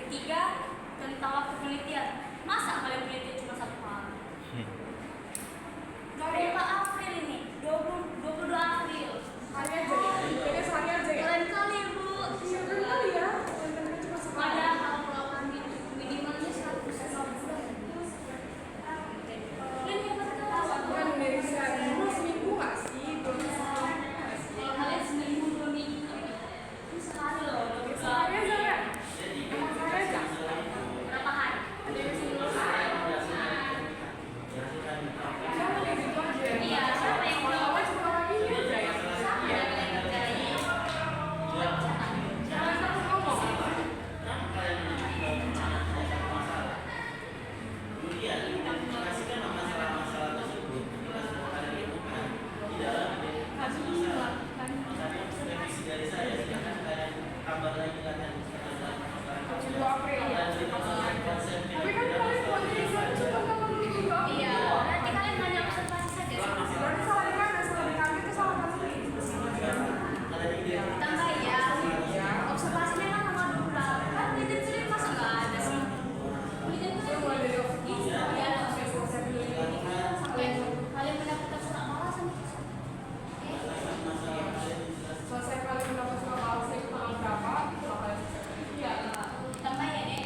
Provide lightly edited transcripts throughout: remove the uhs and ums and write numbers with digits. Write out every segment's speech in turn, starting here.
Ketiga, tentang waktu penelitian. Masa kalian penelitian cuma 1 hari? 24 April ini, 22 April. Hari aja ya, ini sehari aja ya. Keren kali Bu. Iya kali ya, kontennya cuma sekali. Padahal kalau minimalnya 150 bulan. Dan yang betul. Kan dari seminggu seminggu nggak sih? 2 minggu nggak sih? Kalau kalian seminggu 2 minggu, ini sekali loh. Sehari aja ya. Emang sehari aja. Berapa hari? Ada yang seminggu hari. Jangan kayak gitu aja. Iya, siapa yang Kalau mau? awal cuma lagi aja ya. Siapa yang kalian kerjain? Jangan takut ngomong. April ya. Tapi kan kalian buat diri sendiri cuma tanggal 22 April. Iya, nanti kalian hanya observasi saja. Berarti salah di mana? Salah di kami itu salah kami. Tambah ya. Observasinya kan tanggal 28. Kan penelitian sendiri masa nggak ada sih? Penelitian Itu itu mulai dari iya, selesai dulu. sampai kalian mendapatkan surat balasan itu. Selesai kalian mendapat surat balasan itu tanggal berapa? Itu kalian selesai. Iya, tambah ya deh.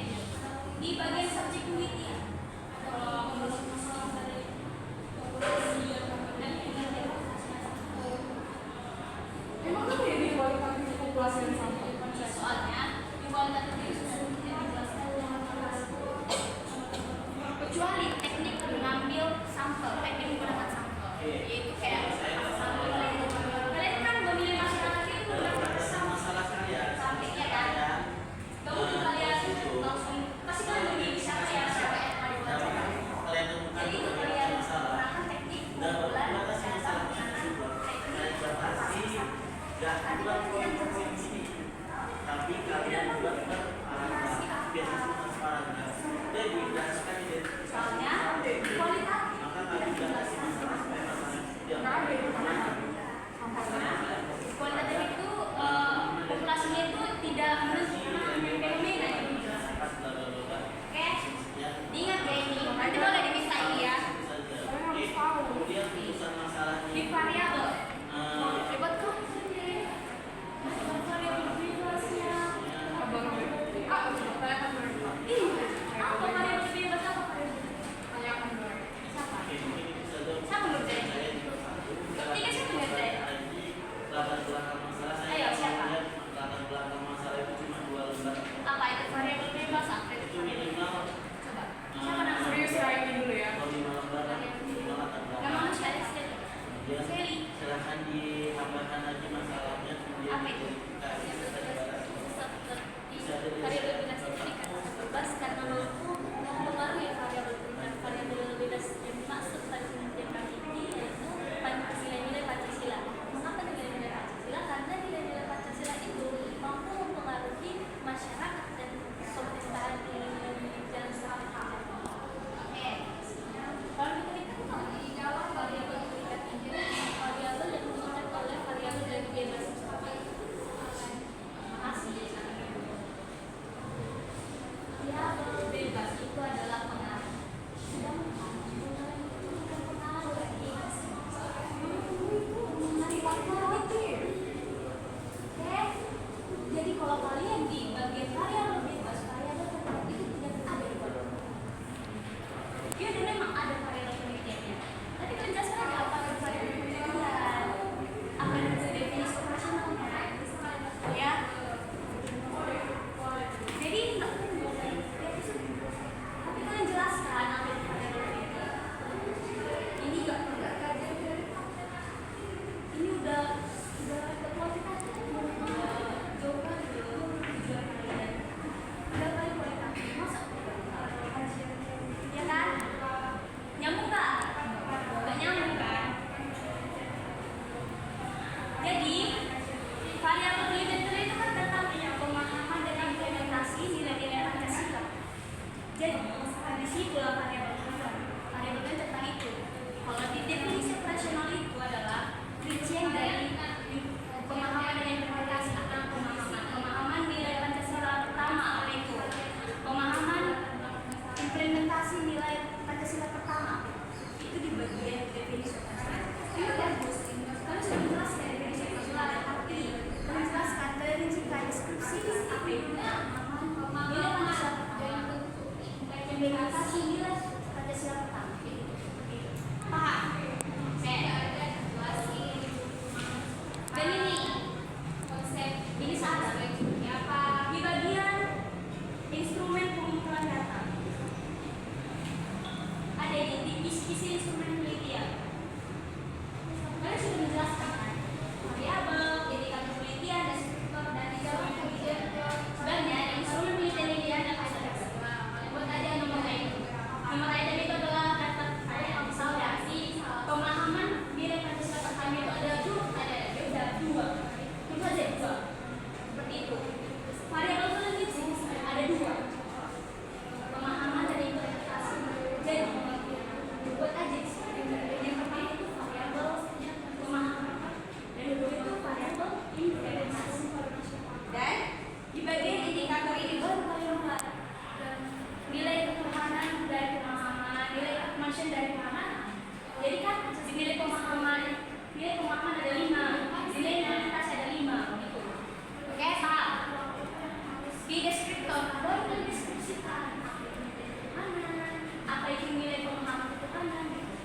baru mendeskripsikan apa itu nilai ketuhanan, apa itu nilai pemahaman ketuhanan gitu.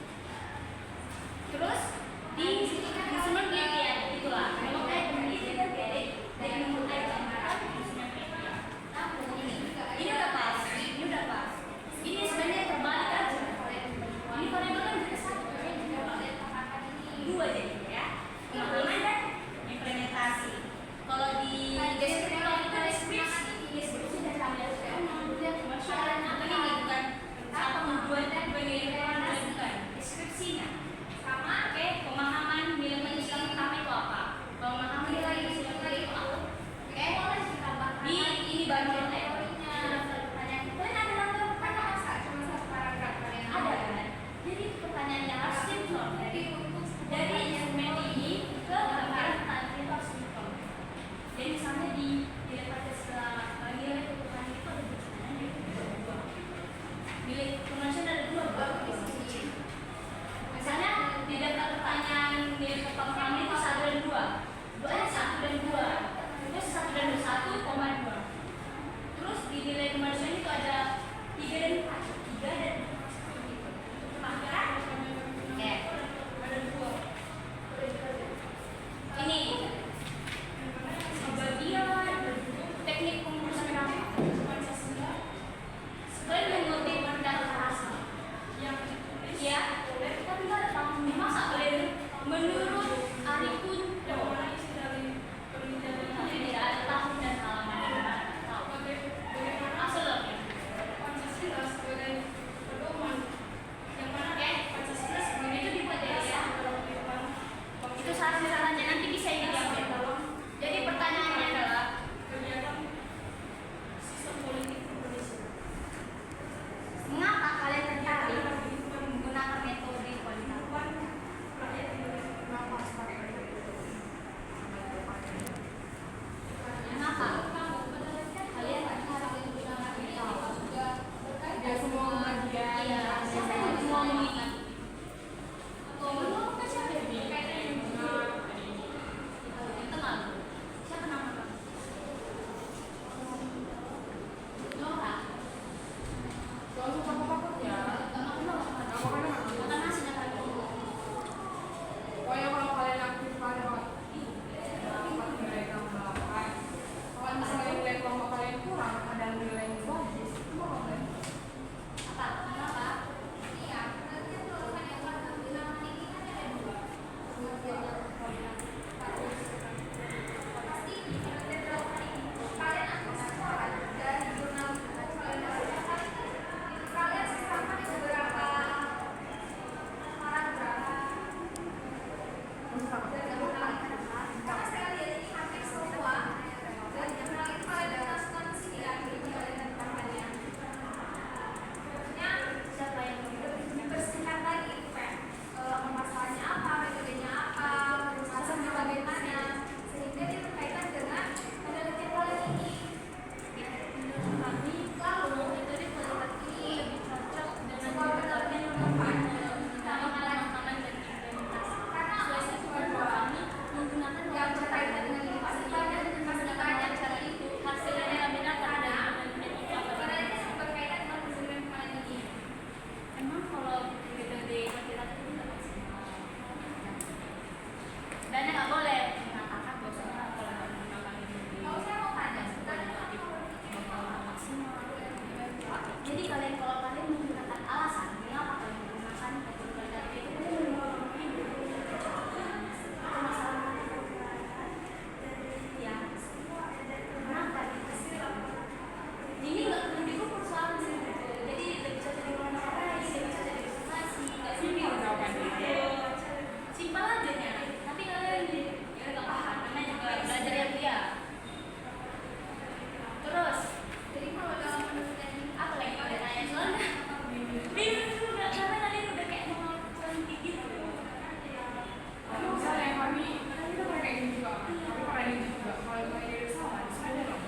Terus disusun penelitian itulah memang kayak penelitian dari memulai gambaran disusun penelitian. Ini udah pas, ini sebenarnya terbalik aja. Ini variabel kan juga satu, dua jadi ya, pemahaman dan implementasi. Kalau di deskriptor itu deskripsi dan kemudian apa ini bukan apa membuat dan bagaimana bukan deskripsinya. Sama oke, pemahaman nilai Islam pertama itu apa? Pemahaman nilai Islam itu apa? Oke, di ini bagian teorinya. Kalian ada nonton pertanyaan cuma satu paragraf kalian ada kan? Jadi pertanyaan yang harus sinkron dari instrumen ini ke gambaran pertanyaan itu harus sinkron. Jadi misalnya dilempar ke nilai ketuhanan itu ada di sana nilai ketuhanan ada dua baru diskusi. Misalnya di daftar pertanyaan nilai ketuhanan itu 1 dan 2. Doanya 1 dan 2. Terus 1 dan 1,2. Terus di nilai kemanusiaan itu ada 3 dan 4. 3 dan 4. Maka oke. Ada 2. Ini bagian teknik pengurusan Pancasila. Kalian mengutip data asal yang ya, tapi nggak tahu masa kalian menurut Arifun tidak ada tahun dan halaman tahu asal Pancasila sebagai pedoman yang mana Pancasila sebenarnya itu dibuat dari ya itu saran-sarannya nanti bisa diambil. Jadi pertanyaannya adalah kegiatan sistem politik Indonesia. Mengapa kalian tertarik menggunakan metode kualitatif? Rakyat Indonesia kenapa sebagai kenapa kalian tertarik menggunakan metode? Tidak semua bagian. Iya, siapa yang semua memiliki? Atau siapa yang memiliki? Teman. Siapa nama kamu? Nora. Gak usah takut-takut ya. Pokoknya kalau kalian aktif pada dapat nilai tambahan. Kalau misalnya nilai kelompok kalian kurang, ada nilai yang bagus, itu bakal baik. Apa? Kenapa? Iya, berarti tulisan yang warna bilangan ini kan ada 2. Pasti di materi ini kalian akan sekolah dari jurnal kalian sisahkan di beberapa paragraf. Karena saya lihat ini hampir semua dan jurnal itu kalian masukkan ke sini kan, jadi kalian tambahnya. Siapa yang dibersihkan lagi itu kan masalahnya apa, metodenya apa, perusahaan bagaimana, sehingga dia berkaitan dengan penelitian kalian ini. Menurut kami, lalu metode kualitatif ini lebih cocok dengan penelitian yang tepat dalam pemahaman dan implementasi. Karena tujuan kami menggunakan yang berkaitan dengan kapasitas dan menggunakan cara itu hasilnya diambil pada penelitian berkaitan dengan penelitian kalian ini. Emang kalau metode kuantitatif itu nggak maksimal. Dan nggak boleh mengatakan bahwa kalau menggunakan metode kuantitatif maksimal. Jadi kalian kalau kalian menggunakan alasan mengapa kalian menggunakan metode kuantitatif itu masalah ya. Kenapa ini nggak perlu diukur soalnya. Jadi tidak bisa jadi wawancara, tidak bisa jadi presentasi, nggak simpel jawaban simpel aja ya. Tapi kalian ya nggak paham, karena juga belajar yang dia. Terus, jadi kalau dalam penelitian ini apa lagi pada tanya soalnya? Bingung juga karena kalian udah kayak mau cantik gitu. Kalau misalnya kami itu kayak gini juga, tapi pernah gini juga. Kalau kalian ada salah, disuruh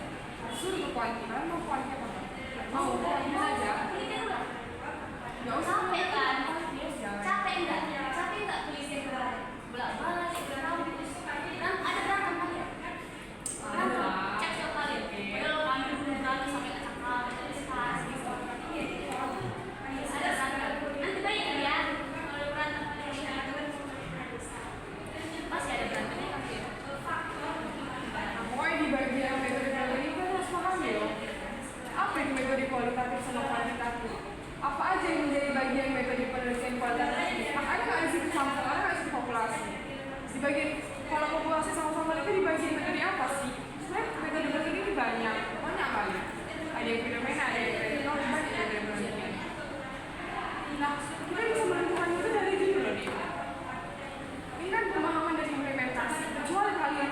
suruh ke kuantitas, mau kuantitas apa? Mau kuantitas aja. Penelitian udah. Nggak usah Capek kan? Jangan. Capek enggak? Capek enggak tulisnya bolak-balik kan ada berapa kali ya? Berapa? Cek setiap kali. Padahal kami udah berani sampai metode kualitatif sama kuantitatif. Apa aja yang menjadi bagian metode penelitian kualitatif? Ada nggak di situ sampel, ada nggak di situ populasi? Di bagian kalau populasi sama sampel itu di bagian metode apa sih? Sebenarnya metode ini banyak banget. Ada yang fenomena, ada yang relational, banyak yang dari penelitian. Nah, kita bisa menentukan itu dari judul loh nih. Ini kan pemahaman dan implementasi. Kecuali kalian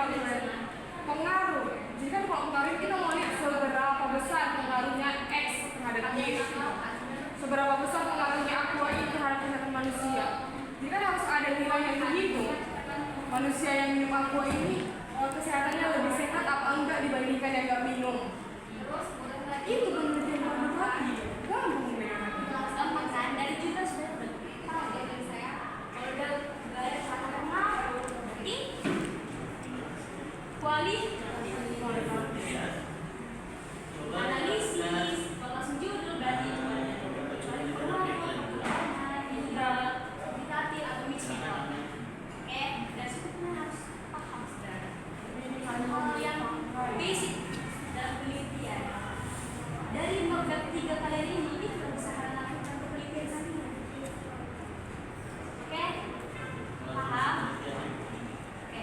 pengaruh. Jadi kan kalau pengaruh kita mau lihat seberapa besar pengaruhnya X terhadap Y. Seberapa besar pengaruhnya aqua ini terhadap kesehatan manusia. Jadi kan harus ada nilai yang begitu. Manusia yang minum aqua ini kesehatannya lebih sehat apa enggak dibandingkan yang nggak minum. Itu penelitian kuantitatif. Gampang deh. Gampang kan? Dari kita sudah tahu ya dari saya. Kalau udah garis satu pengaruh, berarti analisis, langsung judul berarti kualitatif atau mixed. Oke, dan sebetulnya harus paham sebenarnya hal yang basic dalam penelitian. Dari modal 3 kalian ini kita bisa lakukan penelitian sendiri. Oke? Paham? Oke.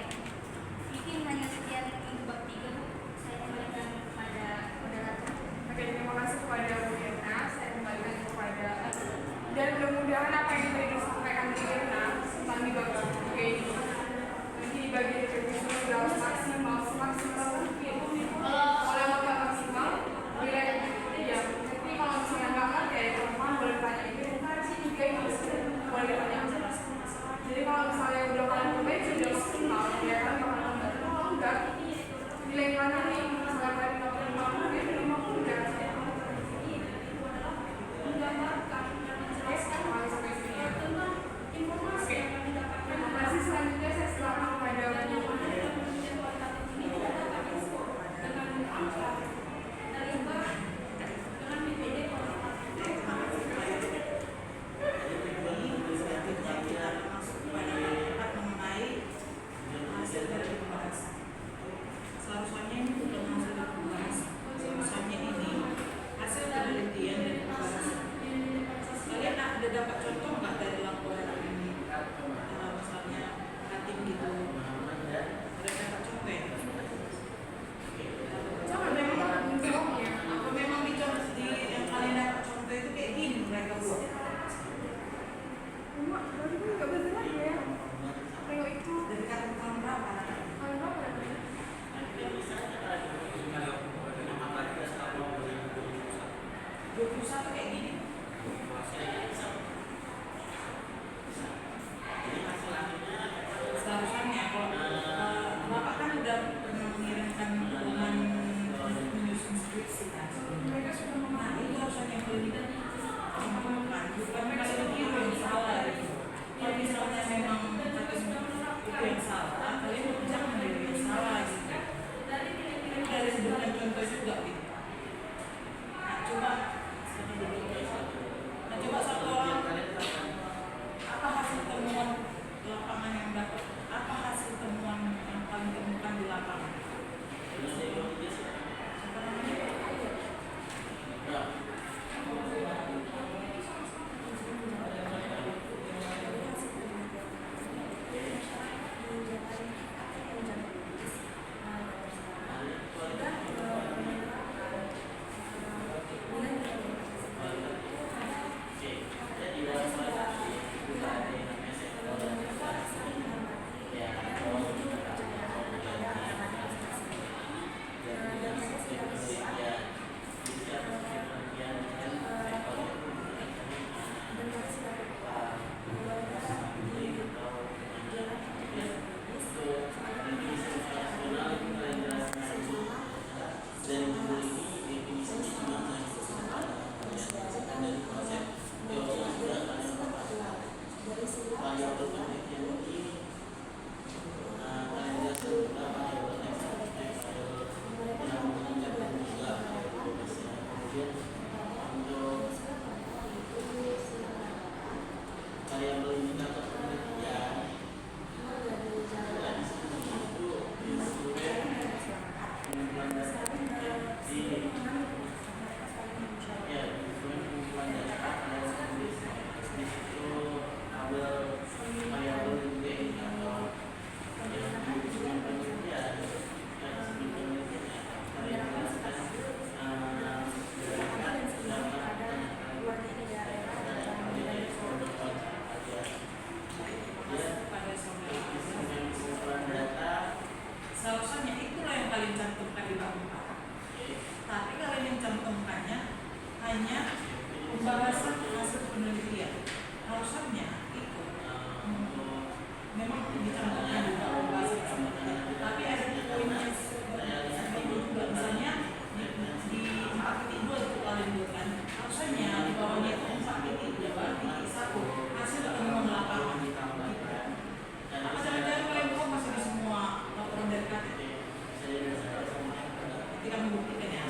Bikin hanya sekian untuk bab 3, Bu. Saya kembalikan kepada moderator. Oke, terima kasih kepada Bu Irna. Saya kembalikan kepada dan mudah-mudahan apa yang tadi disampaikan Bu Irna tentang di bab 3 ini nanti di bagian revisi sudah maksimal mungkin. Oleh modal maksimal, nilai ya. Jadi kalau misalnya nggak ngerti ya teman-teman boleh tanya itu tiga ini boleh ditanya. Jadi kalau misalnya udah kalian perbaiki sudah maksimal, ya kan bakal nambah. Kalau enggak, nilai mana nih? Misalnya kalian 50 ya 50 ya. Terima kasih. Selanjutnya saya silakan kepada seharusnya ini bukan hasil dari pembahasan, seharusnya ini hasil penelitian dan pembahasan. Kalian ada dapat contoh nggak dari laporan ini? Misalnya cutting gitu, ada dapat contoh ya? jangan memang menjawabnya. Apa memang dicontoh di yang kalian dapat contoh itu kayak gini mereka buat? Cuma baru itu nggak benar ya. Kalau itu Dari tahun berapa? kalau berapa ya? 21 kayak gini. Seharusnya kalau Bapak kan udah pernah mengirimkan dokumen untuk menyusun skripsi kan. Mereka sudah Nah itu harusnya yang lebih bukan kalau itu yang salah gitu. Kalau misalnya memang itu yang salah, kalian jangan menjadi yang salah gitu. Ini dari sebutkan contoh juga gitu. Nah coba satu orang apa hasil temuan lapangan yang dapat, apa hasil temuan yang paling temukan di lapangan? Apa namanya? hanya pembahasan hasil penelitian. Alasannya itu memang dicantumkan juga pembahasan penelitian, tapi ada poinnya seperti itu juga, misalnya di 4.2 itu kalian buatkan, alasannya di bawahnya itu 4.2.1 hasil penemuan lapangan. Apa jangan-jangan kalian buat masih di semua laporan dari KTP? Ketika membuktikan ya.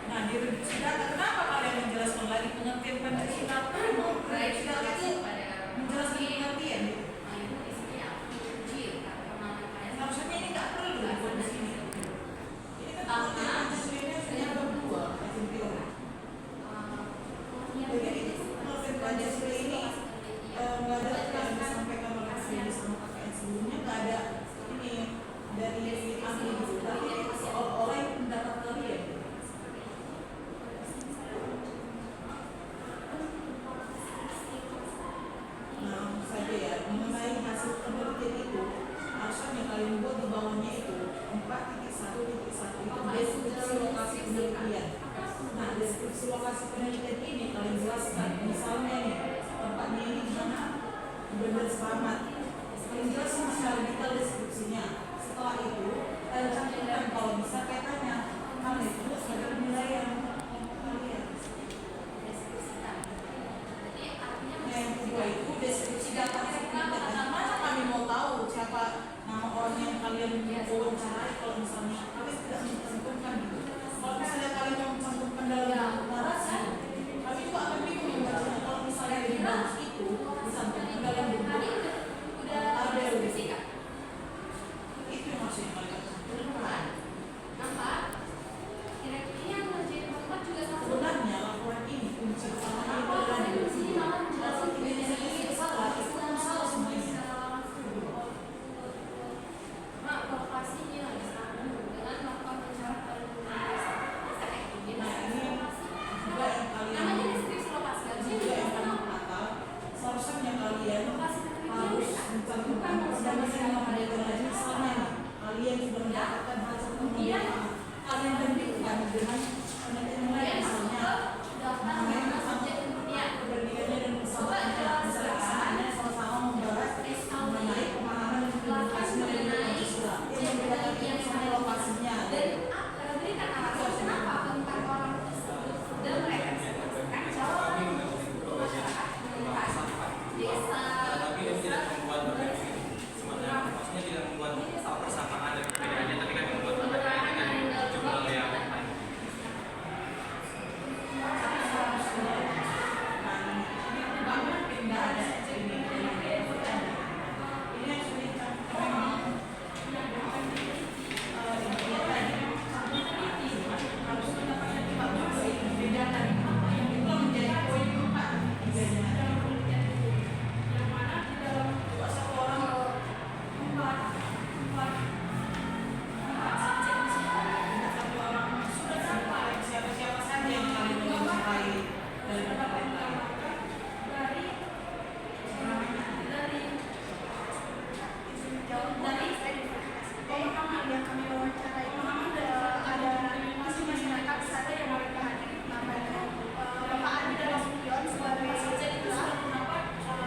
Nah, di reduksi data, kenapa kalian menjelaskan lagi pengertian Pancasila? Pancasila itu menjelaskan pengertian gitu. Harusnya ini nggak perlu di sini. Ini kan pengertian Pancasila sudah berdua, macam teori. Jadi pengertian Pancasila ini nggak ada yang disampaikan oleh Freddy sama kakak sebelumnya, nggak ada ini dari ahli gitu, tapi oleh pendapat kalian. Nah, saja ya, mengenai hasil penelitian itu, alasan yang kalian buat di bawahnya itu 4.1.1 itu deskripsi lokasi penelitian. Nah, deskripsi lokasi penelitian ini kalian jelaskan, misalnya nih, tempatnya ini di mana? Benar selamat. Kalian jelaskan secara detail deskripsinya. Setelah itu, kalian cantumkan kalau bisa petanya. Karena itu sebagai penilaian kalian. Nah, yang kedua itu deskripsi data penelitian. Bagaimana kami mau tahu siapa nama orang yang kalian wawancarai kalau misalnya kalian tidak mencantumkan gitu. Kalau misalnya kalian mau mencantumkan dalam narasi, kami juga akan bingung membacanya. Kalau misalnya di bagus itu dicantumkan dalam bentuk tabel gitu. Itu yang maksudnya kalian cantumkan. Sebenarnya laporan ini kunci utamanya adalah kalau ini salah, itu salah semuanya. Nah, ini juga yang kalian akal. Seharusnya kalian harus mencantumkan pada masing-masing lagi. Misalnya nih, kalian sudah mendapatkan hasil penelitian, kalian bandingkan dengan penelitian yang lain, misalnya mengenai perbandingannya dan persamaannya. Misalnya sama-sama membahas mengenai pemahaman dan implementasi nilai Pancasila yang membedakan misalnya lokasinya. Tapi itu tidak membuat maksudnya tidak membuat persamaan dan perbedaannya, tapi kan membuat perbedaan dengan jumlah yang lain. Siapa saja yang kalian mencintai dari pemerintah. Pemahaman yang kami wawancarai, pemahaman ada masyarakat sana yang mereka hadir, namanya Bapak Adi dan Mas Pion sebagai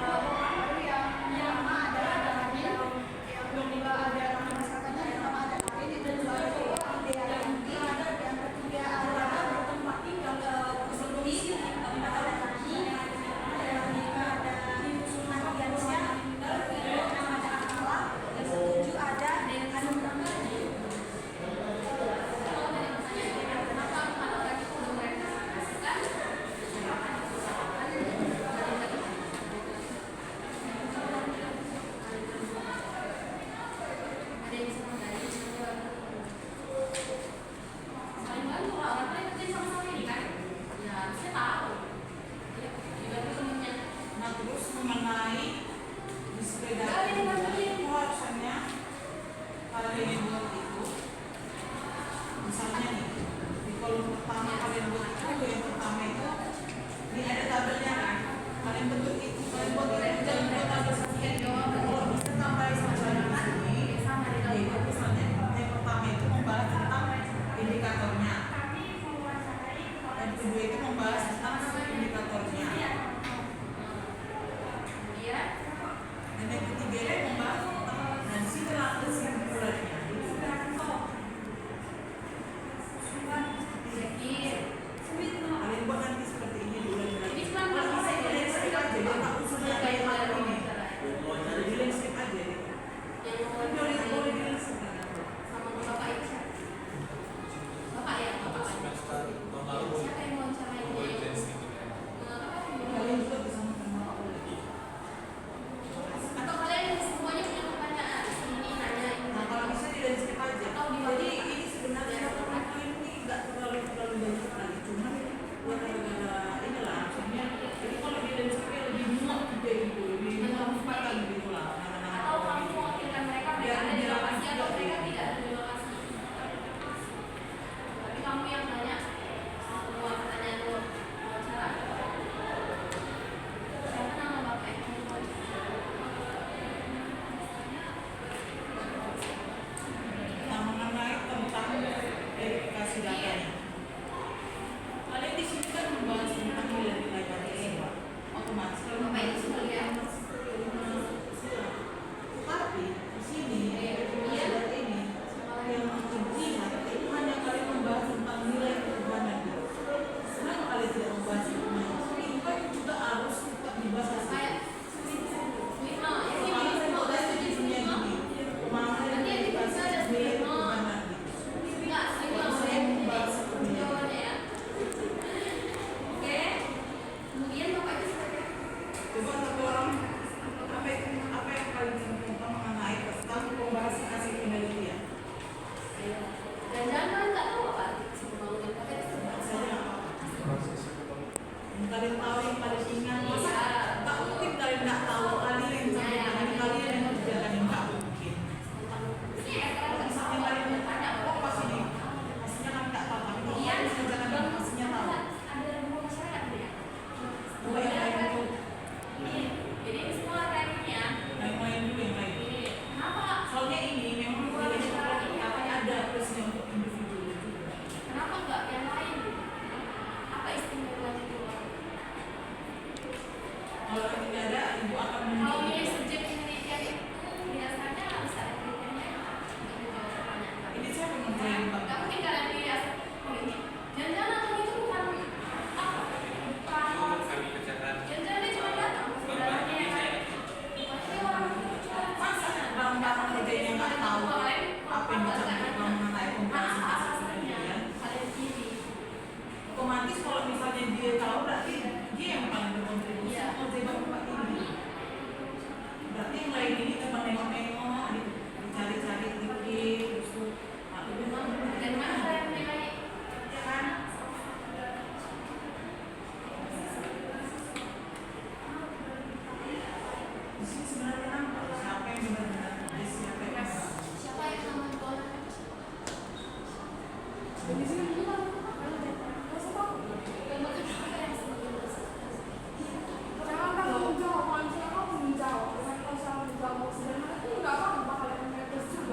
baru yang nama adalah Dahani, yang kedua ada nama masyarakatnya yang nama ada Kain, dan juga ada Idea Yanti, yang ketiga ada tempat tinggal Kusudi, ada Dahani, yang kelima ada Ibu Sunan Diansyah, yang nama ada Akala, yang ketujuh ada Hanum Ramadi. Nah, terus mengenai disepeda itu harusnya kalian buat itu, misalnya nih di kolom pertama kalian buat itu, yang pertama itu ini ada tabelnya kan, kalian bentuk itu, kalian buat itu, jangan buat tabel sendiri. Kalau bisa tambahin sama di sini, misalnya yang pertama itu membahas tentang indikatornya. kedua itu membahas tentang indikatornya. Kemudian Dan yang ketiga itu membahas tentang dan setelah kesimpulannya itu kalian buat nanti seperti ini dulu. ini cuma Kalau bisa di landscape aja, dia tak usulnya kayak malam ini. yang Di landscape aja. Boleh di landscape. sama bapak itu siapa? Bapak ya, bapak. Semester tahun lalu Siapa yang mau wawancarain boleh dia? dance gitu kan. Kalian juga bisa mengenal Pak Uli. Atau kalian semuanya punya pertanyaan? Ini nanya ini. Nah kalau bisa di landscape aja. Atau di Jadi ini sebenarnya aku ini nggak terlalu banyak kali, cuman buat gara-gara inilah maksudnya. Jadi kalau di landscape lebih muat juga gitu, lebih muat kesempatan gitu lah. atau kamu mewakilkan mereka ada di lokasi atau mereka tidak ada di lokasi. Tapi kamu yang nanya semua pertanyaan lo wawancara. Siapa nama bapak yang kamu wawancara? Nah mengenai tentang verifikasi datanya. Kalian di sini kan membahas tentang nilai-nilai Pancasila. Otomatis kalau Bapak itu sebagai apa? tapi di sini surat ini yang intinya itu hanya kalian membahas tentang nilai ketuhanan gitu. Kenapa kalian tidak membahas ketuhanan? Itu kan juga harus tetap dibahas. Kayak Wisma, ya Kalau ini kalian mau tes di dunia Wisma. ini, mana yang dibahas nilai ketuhanan gitu. Enggak, Wisma boleh jawabannya ya. Oke. Kemudian bapak itu sebagai Coba satu orang apa yang kalian temukan mengenai tentang pembahasan hasil penelitian? dan jangan nggak tahu apa arti pembangunan kota itu. Saya yang kalian tahu yang paling ingat masa Iya. tak mungkin kalian nggak tahu kalian yang sampaikan kalian yang mengerjakan yang nggak mungkin. Ini ya karena nggak Misalnya tahu kalian bertanya kok pas ini pastinya kan nggak tahu tapi kalau Iya, kalian mengerjakan yang pastinya tahu. ada dua masyarakat ya. Dua yang lain itu Jadi ini semua tekniknya. yang lain dulu yang lain. Ini kenapa? Soalnya ini memang katanya ada plusnya untuk individu juga. Kenapa nggak yang lain? Apa istimewanya itu? Kalau tidak ada ibu akan Kalau menunjuk. milih subjek penelitian itu biasanya harus ada kriteria untuk menjawab pertanyaan. Ini saya mengerjain Pak. Nggak mungkin kalian pilih asal ini. Jangan-jangan atau itu bukan apa? Bukan. Kami kerjakan Jangan-jangan dia cuma datang. Sebenarnya yang lain. Pasti orang itu cuma Masa barang-barang kerjanya nggak tahu apa yang dicampurkan mengenai pembahasan hasil penelitian? kalian pilih. Otomatis kalau misalnya dia tahu berarti dia yang paling berkontribusi Iya. mengerjakan Pak ini. Berarti yang lain ini cuma nengok-nengok, dicari-cari dikit, terus tuh Dan mana kalian menilai? ya kan? Di sini sebenarnya nampak siapa yang benar-benar tulis, siapa yang enggak. Siapa yang menentukan? Di sini juga masa takut. Lembaga berapa yang sebelum Jangan takut menjawab, kalau misalnya kamu menjawab, dengan kalau salah menjawab sebenarnya itu nggak apa-apa kalian punya plus juga.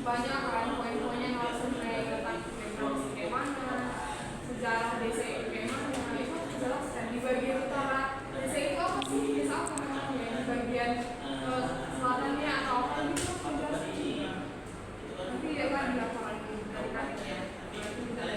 banyak kan poin-poinnya yang harus tentang demokrasi kayak mana, sejarah desa itu kayak mana, itu harus dijelaskan. Di bagian utara desa itu apa sih, desa apa namanya, di bagian selatannya atau apa gitu harus dijelasin. Nanti ya kan di lapangan dari kakinya itu kita ada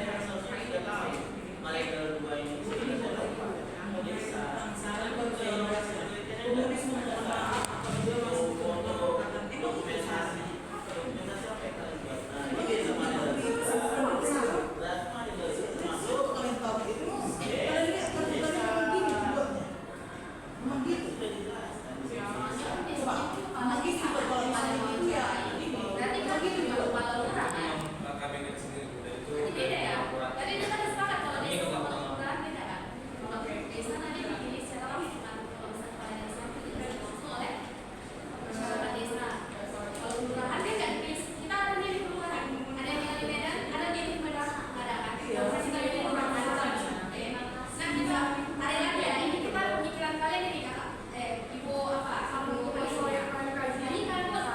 beda ya. Tadi kita kan sepakat kalau desa sama kelurahan beda kan. Kalau desa nanti dipilih secara langsung kan. Kalau misalnya kepala desa itu tidak langsung oleh masyarakat desa. Kalau kelurahan kan nggak dipilih. Kita ada di kelurahan. Ada yang tinggal di Medan, ada yang di Medan, ada kan. Kalau saya tinggal di kelurahan ada. Nah kita hari lagi ya. Ini kita pemikiran kalian ini kakak. Ibu apa? Kamu soalnya kan kajian. Ini kan buat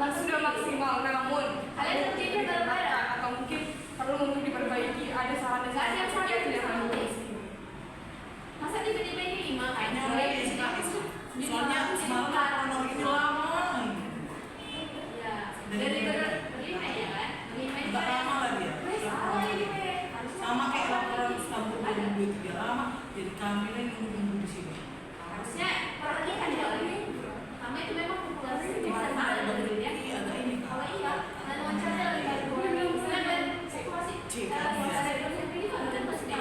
sudah maksimal, namun kalian terjadi berbeda atau mungkin perlu untuk diperbaiki, ada saran dan saran yang saya tidak tahu. Masa tiba-tiba ini 5 kan? Soalnya semalam honor ini lama. Ya, dari berlima ya kan? Berlima itu Nggak lama lah dia. Sama kayak laporan Istanbul 2023 lama. Jadi kami ini nunggu di sini. Harusnya perhatikan ya ini. Kami itu memang populasi bisa ada ya. Agak ini. Kalau iya, dan wawancara dari misalnya dan situasi dari ini dan pasti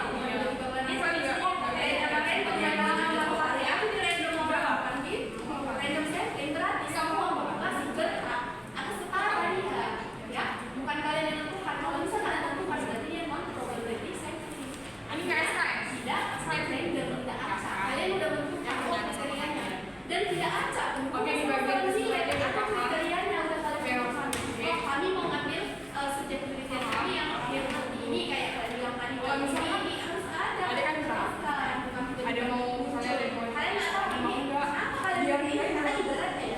dan tidak acak. Oke, di bagian kriterianya udah kami mau ngambil subjek kriteria kami yang seperti ini kayak yang tadi ini harus ada kan jelaskan. Ada mau misalnya ada mau Kalian nggak tahu ini apa kalian ini karena ibaratnya ya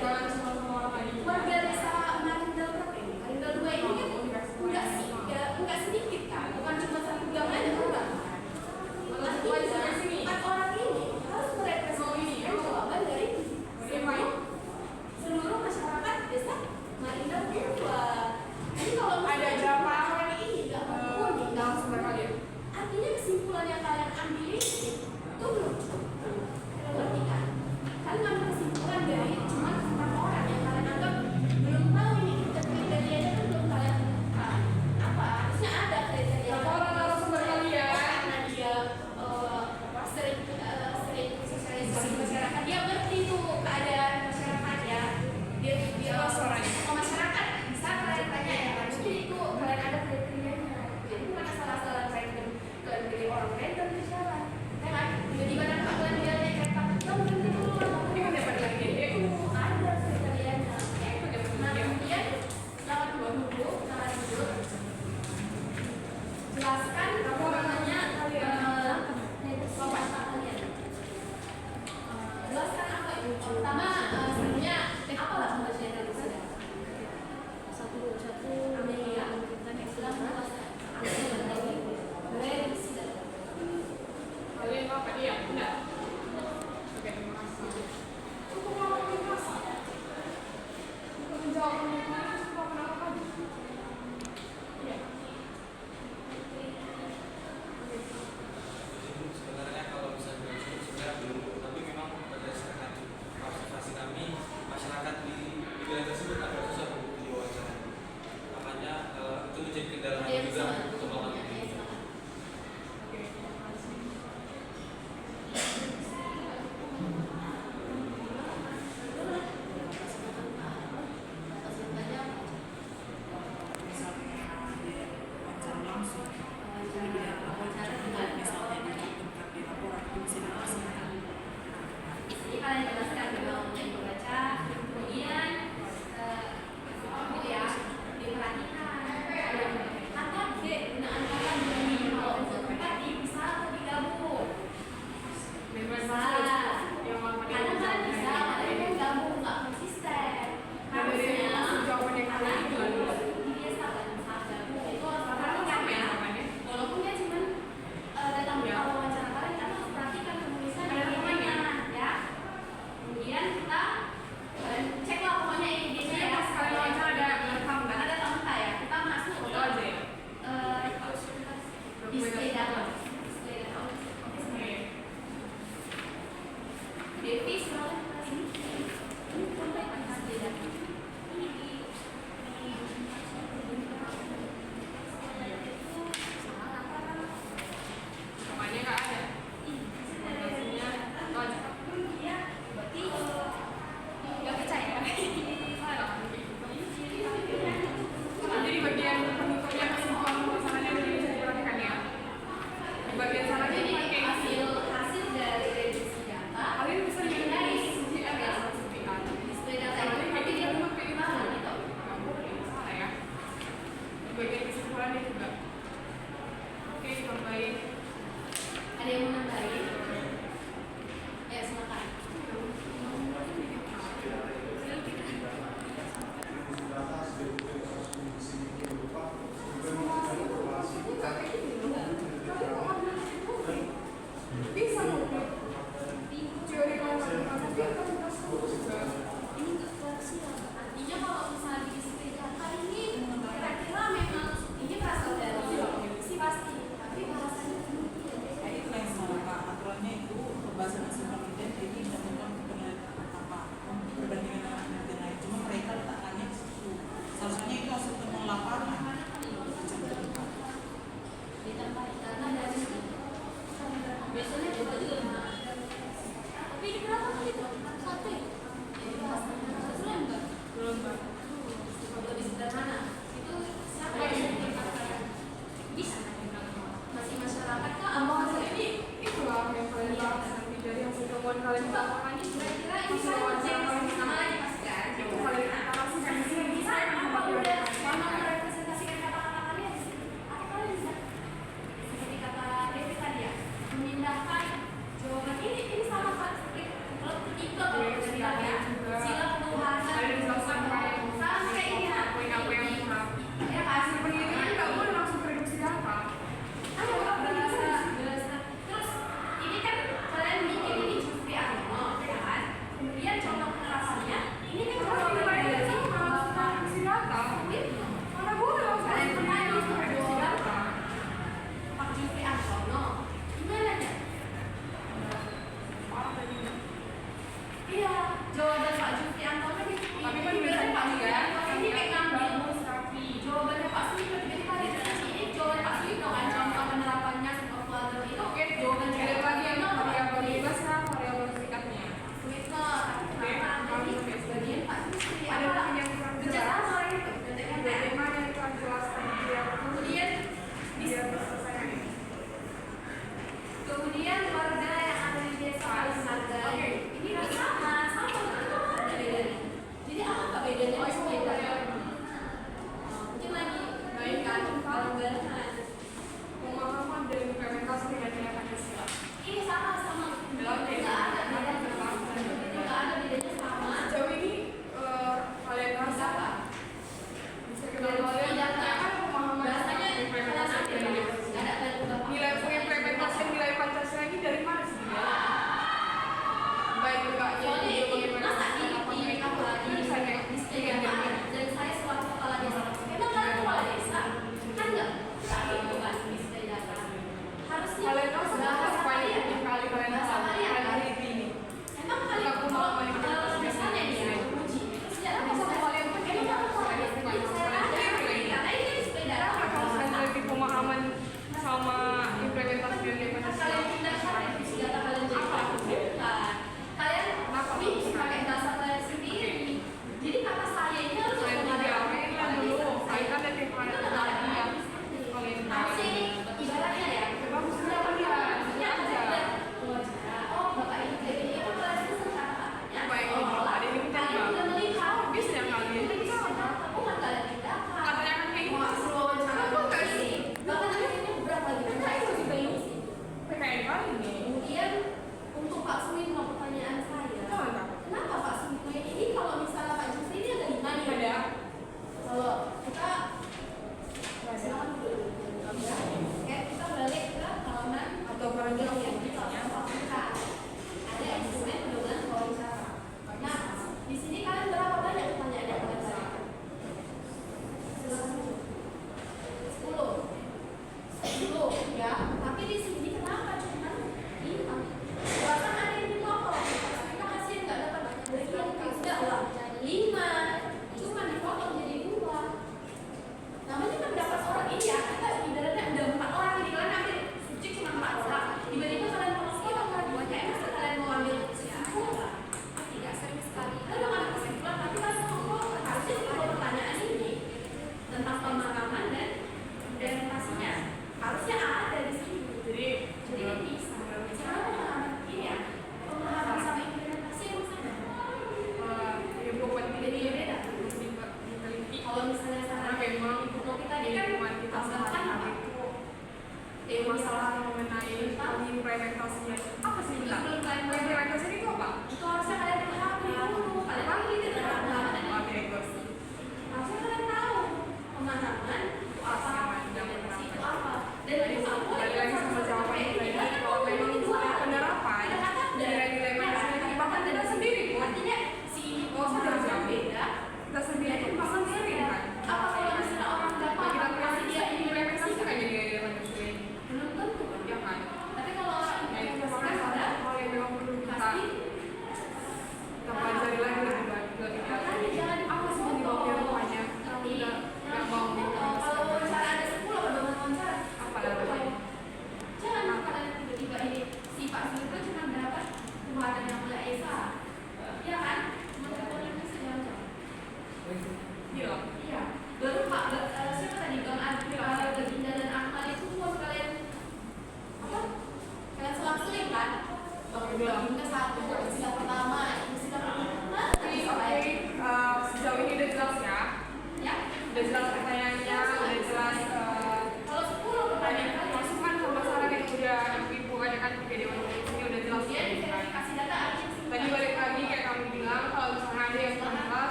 warga desa Marindel berapa ini? Marindel 2 ini kan nggak sedikit kan, bukan cuma satu gang aja enggak. Artinya 4 orang ini harus merepresentasikan jawaban dari seluruh masyarakat desa Marindel 2. Jadi kalau ada berapa orang ini nggak mumpuni dalam sumber kalian? artinya kesimpulan yang kalian ambil itu belum cukup. Kalian ngerti kan? Kalian ambil kesimpulan dari cuma 4 orang yang kalian anggap belum tahu ini kriterianya kan belum kalian temukan. Apa? Harusnya ada kriteria. Berapa orang dalam sumber kalian? Karena dia sering sosialisasi masyarakat, dia ngerti tuh keadaan masyarakat ya. Dia masyarakat bisa kalian tanya ya kan? Mungkin itu kalian ada kriterianya. Jadi bukan asal-asalan random kalian pilih orang random di jalan, ya kan? Jadi kadang kalian jalannya kereta, kamu berhenti dulu lah. Ini kan dapat lagi DU. Ada kriterianya. Nah kemudian lawan dulu, jelaskan apa namanya wawasan kalian. Jelaskan apa itu? Pertama sebenarnya apa lah pembacaan dari saya? Satu Amelia Islam Kalian apa dia? Enggak. Oke, terima kasih. ini saya ngecek sama lagi pasti kan. Itu kalian kata sih kan di sini Bisa saya apa memang udah sama memang merepresentasikan kata-kata kalian di sini? Atau kalian bisa seperti kata Devi tadi ya, memindahkan jawaban ini sama kan seperti kalau ketiga kalau kita bilang ya sila penuhanan sampai ini ya apa yang kurang. ya Hasil kasih penelitian nggak boleh langsung reduksi data. ayo terus ini kan kalian bikin ini Jufri Arno ya kan kemudian contoh penerapannya ini kan Kalau contoh nilainya penerapannya sama langsung reduksi data. Mana boleh langsung reduksi data. Pak Jufri Arno gimana ya? Iya, jawaban Pak Jufri Antono di Tapi kan ini bisa Pak Jufri Jufri Antono ini kayak ngambil bagus tapi jawabannya Pak Suwito jadi tadi ini jawaban Pak Suwito kan contoh penerapannya of weather itu oke jawaban ada lagi yang variabel bebas lah variabel serikatnya. Suwito tapi kenapa jadi bagian Pak Jufri Ada apa lagi yang kurang kerja jelas. sama orang itu dan Bagaimana yang kurang jelas tadi dia kemudian dia selesaikan ini. kemudian warga yang ada di desa Kalisarga ini sama itu ada bedanya jadi apa bedanya bedanya mungkin lagi baik kan bareng-barengan Pemahaman dan implementasi nilai-nilai Pancasila. ini sama nggak ada bedanya sama Sejauh ini kalian rasa apa bisa kenal kalian kan pemahaman bahasanya implementasi nilai nilai pengimplementasian nilai Pancasila ini dari mana sih dia? Baik enggak soalnya ini masa di misalnya dan saya selaku kepala desa emang kalian kepala desa kan nggak itu kan harusnya kalian rasa apa supaya kalian mungkin kali kalian bahasa tahu kalian kalian kan teliti ini. emang kalian kalau misalnya nih ya uji itu sejarah Bisa bisa kalian pergi emang nggak? kalau kalian Kalian pergi saya kalian tanya teliti. karena ini kan sepeda Kenapa kalau kalian teliti pemahaman sama implementasi nilai Pancasila? kalian pindahkan revisi data kalian jadi Apa? bukan kalian bikin pakai bahasa kalian sendiri jadi kata saya ini harus Kalian ada diapain lah dulu? Kalian kan dari itu kalian nggak ada tadi yang kalian harusnya ini ibaratnya ya bagusnya kalian maksudnya aja. oh bapak ini kayak gini itu kalian itu kata-katanya Baik, ada yang minta kalian bang. udah melihat Bisa ya kalian? bisa bukan kalian tidak Katanya kan kayak mau gitu. suruh wawancara Enggak ini bahkan akhirnya beberapa lagi saya itu juga ini sih PKN kali ini. kemudian untuk Pak Suwito pertanyaan saya Kenapa? kenapa Pak Suwito ini kalau misalnya Pak Jufri ini ada di mana Ada. kalau kita silakan dulu ya kayak kita balik ke halaman Atau barang yang yang kita lakukan ada instrumen pendudukan wawancara nah di sini kalian berapa banyak pertanyaan yang kalian tanyakan? Silakan dulu 10 ya tapi di sini kenapa cuma 5 bahkan ada yang 5 kalau kita kasihan nggak dapat bagian tidak lah 5 cuma dipotong jadi 2 namanya kan dapat orang ini ya kita ibaratnya ada 4 orang ini kalian ambil subjek cuma 4 orang tiba-tiba kalian potong orang 2 nya masa kalian mau ambil 10 tidak sering sekali kalian